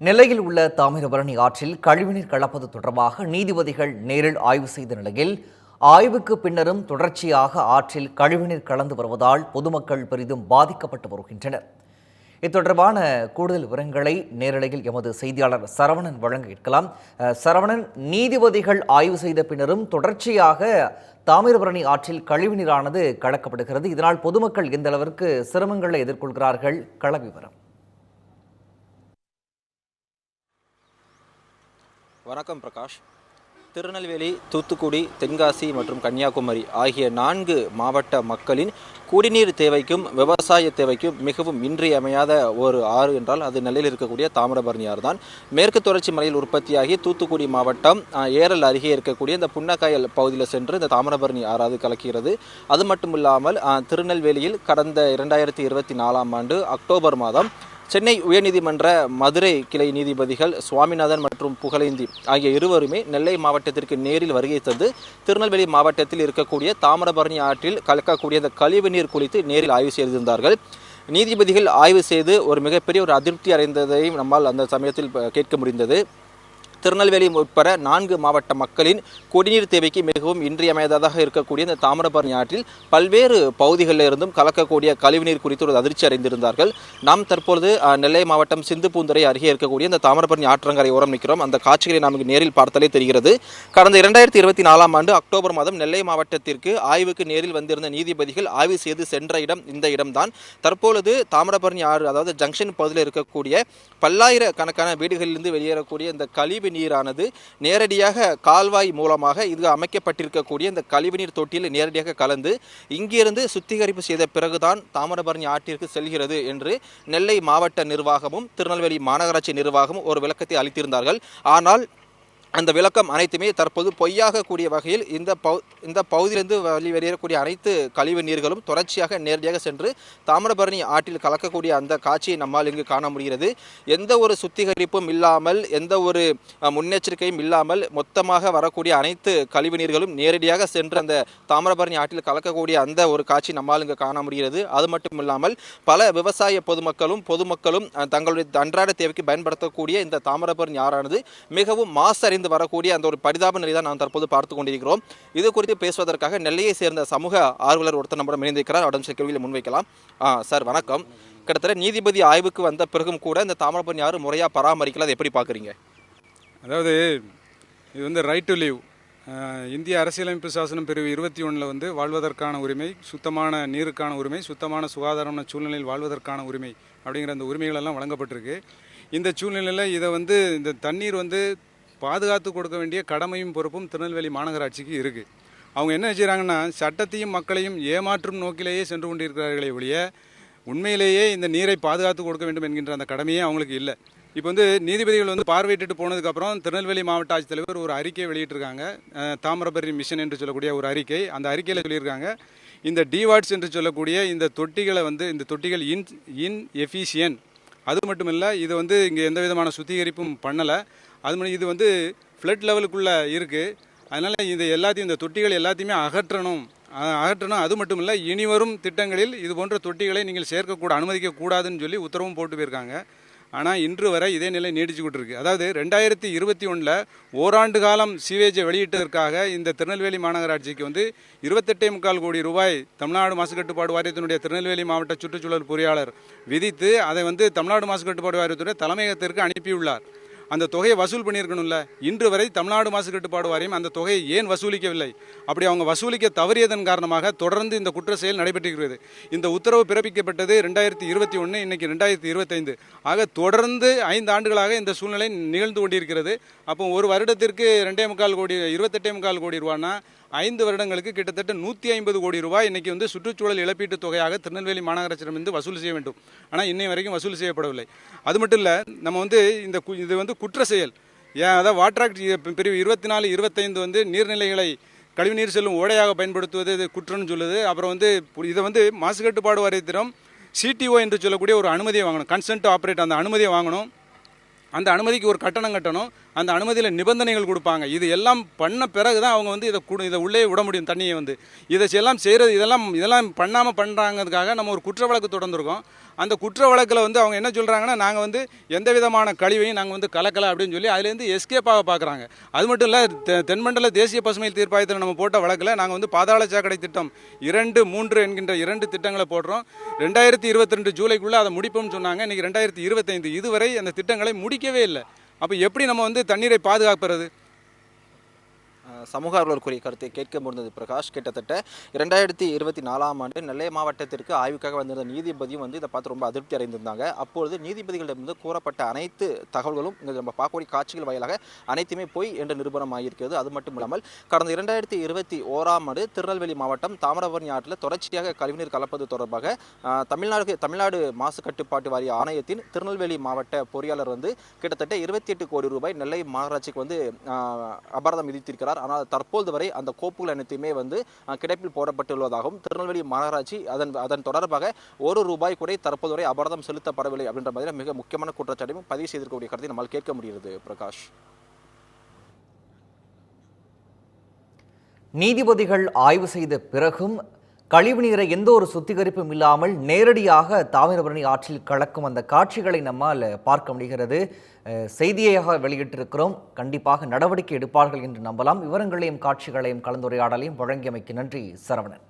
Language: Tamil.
நெல்லையில் உள்ள தாமிரபரணி ஆற்றில் கழிவுநீர் கலப்பது தொடர்பாக நீதிபதிகள் நேரில் ஆய்வு செய்த நிலையில் ஆய்வுக்கு பின்னரும் தொடர்ச்சியாக ஆற்றில் கழிவுநீர் கலந்து வருவதால் பொதுமக்கள் பெரிதும் பாதிக்கப்பட்டு வருகின்றனர். இது தொடர்பான கூடுதல் விவரங்களை நேரலையில் எமது செய்தியாளர் சரவணன் வழங்க கேட்கலாம். சரவணன், நீதிபதிகள் ஆய்வு செய்த பின்னரும் தொடர்ச்சியாக தாமிரபரணி ஆற்றில் கழிவுநீரானது கலக்கப்படுகிறது. இதனால் பொதுமக்கள் எந்த அளவிற்கு சிரமங்களை எதிர்கொள்கிறார்கள்? கள விவரம். வணக்கம் பிரகாஷ். திருநெல்வேலி, தூத்துக்குடி, தென்காசி மற்றும் கன்னியாகுமரி ஆகிய 4 மாவட்ட மக்களின் குடிநீர் தேவைக்கும் விவசாய தேவைக்கும் மிகவும் இன்றியமையாத ஒரு ஆறு என்றால் அது நெல்லையில் இருக்கக்கூடிய தாமிரபரணி ஆறு தான். மேற்கு தொடர்ச்சி மலையில் உற்பத்தியாகி தூத்துக்குடி மாவட்டம் ஏரல் அருகே இருக்கக்கூடிய இந்த புன்னக்காயல் பகுதியில் சென்று இந்த தாமிரபரணி ஆறாவது கலக்கிறது. அது மட்டும் இல்லாமல் திருநெல்வேலியில் கடந்த 2024ஆம் ஆண்டு அக்டோபர் மாதம் சென்னை உயர்நீதிமன்ற மதுரை கிளை நீதிபதிகள் சுவாமிநாதன் மற்றும் புகழேந்தி ஆகிய இருவருமே நெல்லை மாவட்டத்திற்கு நேரில் வருகை தந்து திருநெல்வேலி மாவட்டத்தில் இருக்கக்கூடிய தாமிரபரணி ஆற்றில் கலக்கக்கூடிய இந்த கழிவு நீர் குறித்து நேரில் ஆய்வு செய்திருந்தார்கள். நீதிபதிகள் ஆய்வு செய்து ஒரு மிகப்பெரிய ஒரு அதிருப்தி அடைந்ததையும் நம்மால் அந்த சமயத்தில் கேட்க முடிந்தது. திருநெல்வேலி உட்பட 4 மாவட்ட மக்களின் குடிநீர் தேவைக்கு மிகவும் இன்றியமையாததாக இருக்கக்கூடிய இந்த தாமிரபரணி ஆற்றில் பல்வேறு பகுதிகளில் இருந்தும் கலக்கக்கூடிய கழிவுநீர் குறித்து ஒரு அதிர்ச்சி அடைந்திருந்தார்கள். நாம் தற்பொழுது நெல்லை மாவட்டம் சிந்துபூந்துறை அருகே இருக்கக்கூடிய இந்த தாமிரபரணி ஆற்றங்கரை ஓரம் நிற்கிறோம். அந்த காட்சிகளை நமக்கு நேரில் பார்த்தாலே தெரிகிறது. கடந்த 2024ஆம் ஆண்டு அக்டோபர் மாதம் நெல்லை மாவட்டத்திற்கு ஆய்வுக்கு நேரில் வந்திருந்த நீதிபதிகள் ஆய்வு செய்து சென்ற இடம் இந்த இடம்தான். தற்பொழுது தாமிரபரணி ஆறு, அதாவது ஜங்ஷன் பகுதியில் இருக்கக்கூடிய பல்லாயிரக்கணக்கான வீடுகளிலிருந்து வெளியேறக்கூடிய இந்த கழிவு நீரானது நேரடியாக கால்வாய் மூலமாக இது அமைக்கப்பட்டிருக்கக்கூடிய இந்த கழிவுநீர் தொட்டியில் நேரடியாக கலந்து இங்கிருந்து சுத்திகரிப்பு செய்த பிறகுதான் தாமிரபரணி ஆற்றிற்கு செல்கிறது என்று நெல்லை மாவட்ட நிர்வாகமும் திருநெல்வேலி மாநகராட்சி நிர்வாகமும் ஒரு விளக்கத்தை அளித்திருந்தார்கள். ஆனால் அந்த விளக்கம் அனைத்துமே தற்போது பொய்யாக கூடிய வகையில் இந்த பகுதியிலிருந்து வெளியேறக்கூடிய அனைத்து கழிவு நீர்களும் தொடர்ச்சியாக நேரடியாக சென்று தாமிரபரணி ஆற்றில் கலக்கக்கூடிய அந்த காட்சியை நம்மால் இங்கு காண முடிகிறது. எந்த ஒரு சுத்திகரிப்பும் இல்லாமல், எந்த ஒரு முன்னெச்சரிக்கையும் இல்லாமல் மொத்தமாக வரக்கூடிய அனைத்து கழிவு நீர்களும் நேரடியாக சென்று அந்த தாமிரபரணி ஆற்றில் கலக்கக்கூடிய அந்த ஒரு காட்சி நம்மால் இங்கு காண முடிகிறது. அது மட்டும் இல்லாமல் பல விவசாய பொதுமக்களும் தங்களுடைய அன்றாட தேவைக்கு பயன்படுத்தக்கூடிய இந்த தாமிரபரணி ஆறானது மிகவும் மாசறிந்து வரக்கூடிய அந்த ஒரு பரிதாப நிலை தான் நாம் தற்போது பார்த்து கொண்டிருக்கிறோம். இது குறித்து பேசுவதற்காக நெல்லையை சேர்ந்த சமூக ஆர்வலர் ஒருத்தர் நம்முடன் இணைந்திருக்கிறார். அவரிடம் சில கேள்விகளை முன்வைக்கலாம். சார் வணக்கம். கிட்டத்தட்ட நீதிபதி ஆய்வுக்கு வந்த பிறகும் கூட இந்த தாமிரபரணி ஆறு முறையாக பராமரிக்கல, அதை எப்படி பார்க்குறீங்க? அதாவது இது ரைட் டு லிவ், இந்திய அரசியலமைப்பு சாசனம் பிரிவு 21 வாழ்வதற்கான உரிமை, சுத்தமான நீருக்கான உரிமை, சுத்தமான சுகாதாரமான சூழ்நிலையில் வாழ்வதற்கான உரிமை அப்படிங்கிற அந்த உரிமைகள் எல்லாம் வழங்கப்பட்டிருக்கு. இந்த சூழ்நிலையில் இதை இந்த தண்ணீர் பாதுகாத்து கொடுக்க வேண்டிய கடமையும் பொறுப்பும் திருநெல்வேலி மாநகராட்சிக்கு இருக்குது. அவங்க என்ன செய்கிறாங்கன்னா, சட்டத்தையும் மக்களையும் ஏமாற்றும் நோக்கிலேயே சென்று கொண்டிருக்கிறார்களே ஒழிய உண்மையிலேயே இந்த நீரை பாதுகாத்து கொடுக்க வேண்டும் என்கின்ற அந்த கடமையே அவங்களுக்கு இல்லை. இப்போ நீதிபதிகள் பார்வையிட்டு போனதுக்கப்புறம் திருநெல்வேலி மாவட்ட ஆட்சித்தலைவர் ஒரு அறிக்கை வெளியிட்டிருக்காங்க. தாமிரபரணி மிஷன் என்று சொல்லக்கூடிய ஒரு அறிக்கை. அந்த அறிக்கையில் சொல்லியிருக்காங்க, இந்த டிவாட்ஸ் என்று சொல்லக்கூடிய இந்த தொட்டிகளை இந்த தொட்டிகள் இன்எஃபிஷியன்ட். அது மட்டும் இல்லை, இது இங்கே எந்த விதமான சுத்திகரிப்பும் பண்ணலை. அது இது ஃப்ளட் லெவலுக்குள்ளே இருக்குது. அதனால் இந்த தொட்டிகள் எல்லாத்தையுமே அகற்றணும். அது மட்டும் இல்லை, இனிவரும் திட்டங்களில் இது போன்ற தொட்டிகளை நீங்கள் அனுமதிக்கக்கூடாதுன்னு சொல்லி உத்தரவும் போட்டு போயிருக்காங்க. ஆனால் இன்று வரை இதே நிலை நீடிச்சுக்கிட்டு இருக்கு. அதாவது 2021 ஓராண்டு காலம் சீவேஜை வெளியிட்டதற்காக இந்த திருநெல்வேலி மாநகராட்சிக்கு 28.25 கோடி ரூபாய் தமிழ்நாடு மாசு கட்டுப்பாடு வாரியத்தினுடைய திருநெல்வேலி மாவட்ட சுற்றுச்சூழல் பொறியாளர் விதித்து அதை தமிழ்நாடு மாசு கட்டுப்பாடு வாரியத்துடைய தலைமையகத்திற்கு அனுப்பியுள்ளார். அந்த தொகையை வசூல் பண்ணியிருக்கணும்ல. இன்று வரை தமிழ்நாடு மாசு கட்டுப்பாடு வாரியம் அந்த தொகையை ஏன் வசூலிக்கவில்லை? அப்படி அவங்க வசூலிக்க தவறியதன் காரணமாக தொடர்ந்து இந்த குற்ற செயல் நடைபெற்றிருக்கிறது. இந்த உத்தரவு பிறப்பிக்கப்பட்டது 2021, இன்னைக்கு 2025. ஆக தொடர்ந்து 5 ஆண்டுகளாக இந்த சூழ்நிலை நிகழ்ந்து கொண்டிருக்கிறது. அப்போ ஒரு வருடத்திற்கு 28.25 கோடி ரூபான்னா 5 வருடங்களுக்கு கிட்டத்தட்ட 150 கோடி ரூபாய் இன்னைக்கு சுற்றுச்சூழல் இழப்பீட்டு தொகையாக திருநெல்வேலி மாநகராட்சியிடமிருந்து வசூல் செய்ய வேண்டும். ஆனால் இன்னை வரைக்கும் வசூல் செய்யப்படவில்லை. அது மட்டும் இல்லை, நம்ம இது குற்ற செயல். அதாவது வாட்டர் ஆக்ட் பிரிவு 24-25 நீர்நிலைகளை கழிவுநீர் செல்லும் ஓடையாக பயன்படுத்துவது இது குற்றம்னு சொல்லுது. அப்புறம் இதை மாசு கட்டுப்பாடு வாரியத்திடம் CTO என்று சொல்லக்கூடிய ஒரு அனுமதியை வாங்கணும், கன்சென்ட் டு ஆப்ரேட். அந்த அனுமதியை வாங்கணும். அந்த அனுமதிக்கு ஒரு கட்டணம் கட்டணும். அந்த அனுமதியில் நிபந்தனைகள் கொடுப்பாங்க. இது எல்லாம் பண்ண பிறகு தான் அவங்க இதை உள்ளே விட முடியும் தண்ணியை. இதை எல்லாம் செய்கிறது இதெல்லாம் பண்ணாமல் பண்ணுறாங்கிறதுக்காக நம்ம ஒரு குற்ற வழக்கு தொடர்ந்துருக்கோம். அந்த குற்ற வழக்கில் வந்து அவங்க என்ன சொல்கிறாங்கன்னா, நாங்கள் வந்து எந்த விதமான கழிவையும் நாங்கள் வந்து கலக்கலை அப்படின்னு சொல்லி அதுலேருந்து எஸ்கேப் ஆக பார்க்குறாங்க. அது மட்டும் இல்லை, தென்மண்டல தேசிய பசுமை தீர்ப்பாயத்தில் நம்ம போட்ட வழக்கில் நாங்கள் வந்து பாதாள சாக்கடை திட்டம் 2, 3 என்கின்ற 2 திட்டங்களை போடுறோம். 2022 ஜூலைக்குள்ளே அதை முடிப்போம்னு சொன்னாங்க. இன்றைக்கி 2025, இதுவரை அந்த திட்டங்களை முடிக்கவே இல்லை. அப்போ எப்படி நம்ம வந்து தண்ணீரை பாதுகாப்பது? சமூக ஆர்வலர் கூறிய கருத்தை கேட்க முடிந்தது பிரகாஷ். கிட்டத்தட்ட 2024ஆம் ஆண்டு நெல்லை மாவட்டத்திற்கு ஆய்வுக்காக வந்திருந்த நீதிபதியும் வந்து இதை பார்த்து ரொம்ப அதிருப்தி அடைந்திருந்தாங்க. அப்பொழுது நீதிபதிகளிடமிருந்து கூறப்பட்ட அனைத்து தகவல்களும் இங்கே நம்ம பார்க்கக்கூடிய காட்சிகள் வாயிலாக அனைத்துமே போய் என்று நிரூபணம் ஆகியிருக்கிறது. அது மட்டும் இல்லாமல் கடந்த 2021ஆம் ஆண்டு திருநெல்வேலி மாவட்டம் தாமிரபரணி ஆற்றில் தொடர்ச்சியாக கழிவுநீர் கலப்பது தொடர்பாக தமிழ்நாடு மாசு கட்டுப்பாட்டு வாரிய ஆணையத்தின் திருநெல்வேலி மாவட்ட பொறியாளர் வந்து கிட்டத்தட்ட 28 கோடி ரூபாய் நெல்லை மாநகராட்சிக்கு வந்து அபராதம் விதித்திருக்கிறார். ஆனால் தற்போது வரை அந்த கோப்புகள் அனைத்துமே வந்து கிடப்பில் போடப்பட்டுள்ளதாகவும் திருநெல்வேலி மாநகராட்சி அதன் தொடர்பாக ₹1 கூட தற்போது வரை அபராதம் செலுத்தப்படவில்லை அப்படின்ற மாதிரி மிக முக்கியமான குற்றச்சாட்டையும் பதிவு செய்திருக்கக்கூடிய கருத்தை நம்மால் கேட்க முடிகிறது பிரகாஷ். நீதிபதிகள் ஆய்வு செய்த பிறகும் கழிவுநீரை எந்த ஒரு சுத்திகரிப்பும் இல்லாமல் நேரடியாக தாமிரபரணி ஆற்றில் கலக்கும் அந்த காட்சிகளை நம்மால் பார்க்க முடிகிறது. செய்தியாக வெளியிட்டிருக்கிறோம். கண்டிப்பாக நடவடிக்கை எடுப்பார்கள் என்று நம்பலாம். விவரங்களையும் காட்சிகளையும் கலந்துரையாடலையும் வழங்கியமைக்கு நன்றி சரவணன்.